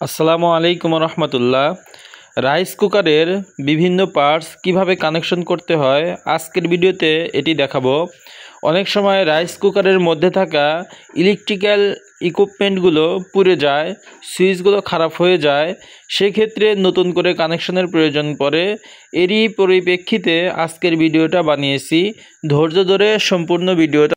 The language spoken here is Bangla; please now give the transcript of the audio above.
আসসালামু আলাইকুম রহমতুল্লাহ। রাইস কুকারের বিভিন্ন পার্টস কিভাবে কানেকশন করতে হয় আজকের ভিডিওতে এটি দেখাবো। অনেক সময় রাইস কুকারের মধ্যে থাকা ইলেকট্রিক্যাল ইকুইপমেন্টগুলো পুড়ে যায়, সুইচগুলো খারাপ হয়ে যায়, সেক্ষেত্রে নতুন করে কানেকশনের প্রয়োজন পড়ে। এরই পরিপ্রেক্ষিতে আজকের ভিডিওটা বানিয়েছি। ধৈর্য ধরে সম্পূর্ণ ভিডিওটা